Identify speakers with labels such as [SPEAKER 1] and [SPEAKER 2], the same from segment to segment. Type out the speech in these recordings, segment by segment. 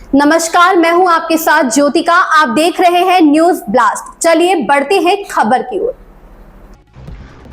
[SPEAKER 1] नमस्कार, मैं हूं आपके साथ ज्योतिका। आप देख रहे हैं न्यूज ब्लास्ट। चलिए बढ़ते हैं खबर की ओर।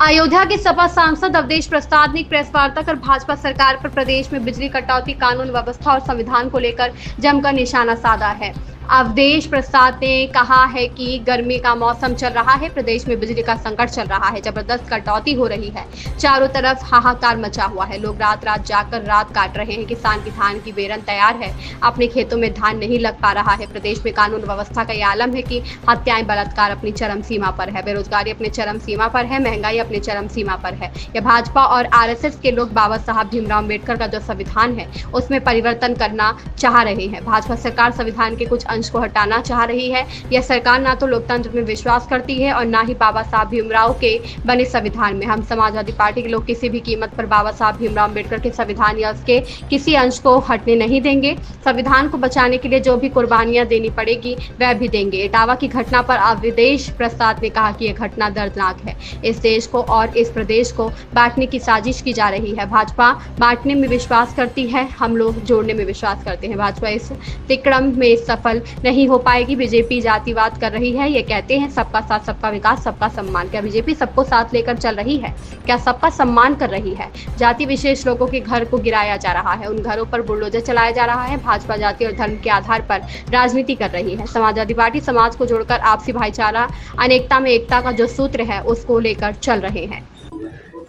[SPEAKER 1] अयोध्या के सपा सांसद अवधेश प्रसाद ने प्रेस वार्ता कर भाजपा सरकार पर प्रदेश में बिजली कटौती, कानून व्यवस्था और संविधान को लेकर जमकर निशाना साधा है। अवधेश प्रसाद ने कहा है कि गर्मी का मौसम चल रहा है, प्रदेश में बिजली का संकट चल रहा है, जबरदस्त कटौती हो रही है, चारों तरफ हाहाकार मचा हुआ है, लोग रात रात जाकर रात काट रहे हैं, किसान की धान की बेरन तैयार है, अपने खेतों में धान नहीं लग पा रहा है। प्रदेश में कानून व्यवस्था का यह आलम है कि हत्याएं, बलात्कार अपनी चरम सीमा पर है, बेरोजगारी अपनी चरम सीमा पर है, महंगाई अपनी चरम सीमा पर है। यह भाजपा और आरएसएस के लोग बाबा साहब भीमराव अम्बेडकर का जो संविधान है उसमें परिवर्तन करना चाह रहे हैं। भाजपा सरकार संविधान के कुछ अंश को हटाना चाह रही है। यह सरकार ना तो लोकतंत्र में विश्वास करती है और ना ही बाबा साहब भीमराव के बने संविधान में। हम समाजवादी पार्टी के लोग किसी भी कीमत पर बाबा साहब भीमराव अम्बेडकर के संविधान या उसके किसी अंश को हटने नहीं देंगे। संविधान को बचाने के लिए जो भी कुर्बानियां देनी पड़ेगी वह भी देंगे। इटावा की घटना पर अवधेश प्रसाद ने कहा कि यह घटना दर्दनाक है। इस देश को और इस प्रदेश को बांटने की साजिश की जा रही है। भाजपा बांटने में विश्वास करती है, हम लोग जोड़ने में विश्वास करते हैं। भाजपा इस तिक्रम में सफल नहीं हो पाएगी। बीजेपी जातिवाद कर रही है। ये कहते हैं सबका साथ, सबका विकास, सबका सम्मान। क्या बीजेपी सबको साथ लेकर चल रही है? क्या सबका सम्मान कर रही है? जाति विशेष लोगों के घर को गिराया जा रहा है, उन घरों पर बुलडोजर चलाया जा रहा है। भाजपा जाति और धर्म के आधार पर राजनीति कर रही है। समाजवादी पार्टी समाज को जोड़कर आपसी भाईचारा, अनेकता में एकता का जो सूत्र है उसको लेकर चल रहे हैं।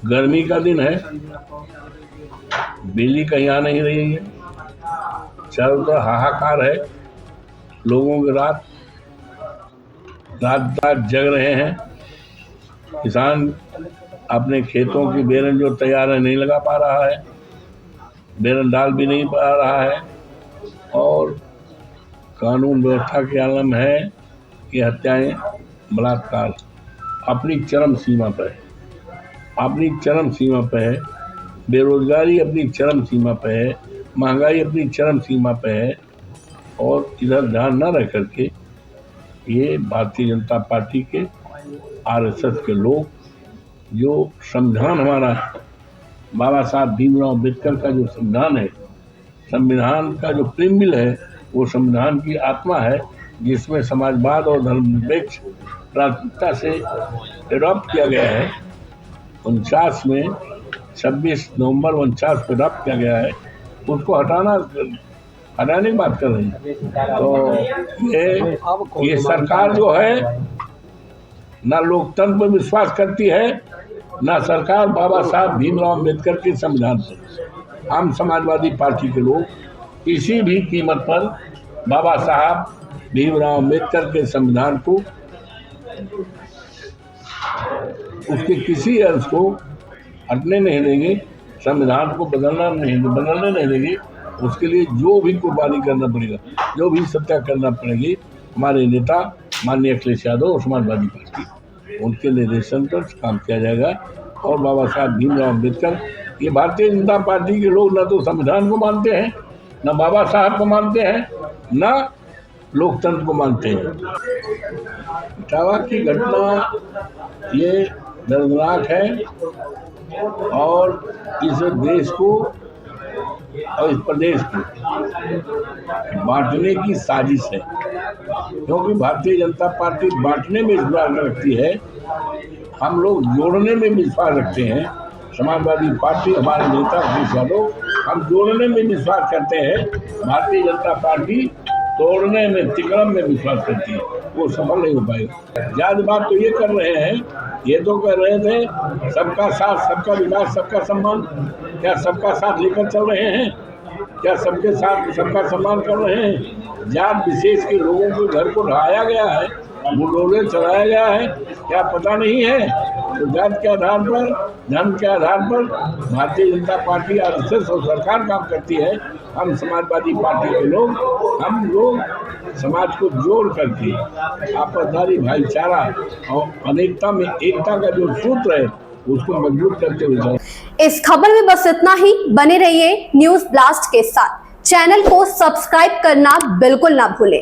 [SPEAKER 2] गर्मी का दिन है, बिजली कहीं आ नहीं रही है, चारों तरफ हाहाकार है, लोगों के रात रात जग रहे हैं। किसान अपने खेतों की बेरन जो तैयार है नहीं लगा पा रहा है, बेरन डाल भी नहीं पा रहा है, और कानून व्यवस्था के आलम है कि हत्याएं, बलात्कार अपनी चरम सीमा पर है, अपनी चरम सीमा पर है, बेरोजगारी अपनी चरम सीमा पर है, महंगाई अपनी चरम सीमा पर है। और इधर ध्यान न रख करके ये भारतीय जनता पार्टी के, आरएसएस के लोग जो संविधान हमारा बाबा साहब भीमराव अम्बेडकर का जो संविधान है, संविधान का जो प्रीम्बिल है, वो संविधान की आत्मा है जिसमें समाजवाद और धर्मनिरपेक्ष प्राथमिकता से एडॉप्ट किया गया है। 49 में 26 नवंबर 49 को एडॉप्ट किया गया है, उसको हटाने की बात कर रही है। तो ये सरकार जो है ना लोकतंत्र पर विश्वास करती है, ना सरकार बाबा साहब भीमराव अम्बेडकर के संविधान पर। हम समाजवादी पार्टी के लोग किसी भी कीमत पर बाबा साहब भीमराव अम्बेडकर के संविधान को, उसके किसी अंश को हटने नहीं देंगे, संविधान को बदलने नहीं देंगे। उसके लिए जो भी कुर्बानी करना पड़ेगा, जो भी सत्या करना पड़ेगी, हमारे नेता माननीय अखिलेश यादव और समाजवादी पार्टी, उनके निर्देशन पर काम किया जाएगा। और बाबा साहब भीमराव अम्बेडकर, ये भारतीय जनता पार्टी के लोग ना तो संविधान को मानते हैं, ना बाबा साहब को मानते हैं, ना लोकतंत्र को मानते हैं। इटावा की घटना ये दर्दनाक है और इस देश को और इस प्रदेश को बांटने की साजिश है, क्योंकि भारतीय जनता पार्टी बांटने में विश्वास रखती है, हम लोग जोड़ने में विश्वास रखते हैं। समाजवादी पार्टी, हमारे नेता अखिलेश यादव, हम जोड़ने में विश्वास करते हैं। भारतीय जनता पार्टी तोड़ने में, तिक्रम में विश्वास करती है, वो सफल नहीं हो पाएगा। ज्यादा बात तो ये कर रहे हैं, ये तो कर रहे थे सबका साथ, सबका विकास, सबका सम्मान। क्या सबका साथ लेकर चल रहे हैं? क्या सबके साथ सबका सम्मान कर रहे हैं? जात विशेष के लोगों के घर को ढहाया गया है, बुलडोजर चलाया गया है, क्या पता नहीं है? तो जात के आधार पर, धर्म के आधार पर भारतीय जनता पार्टी, आरएसएस और सरकार काम करती है। हम समाजवादी पार्टी के लोग, हम लोग समाज को जोड़ करके आपसदारी, भाईचारा और अनेकता में एकता का जो सूत्र है उसको मजबूत करते हुए।
[SPEAKER 1] इस खबर में बस इतना ही। बने रहिए न्यूज ब्लास्ट के साथ। चैनल को सब्सक्राइब करना बिल्कुल ना भूलें।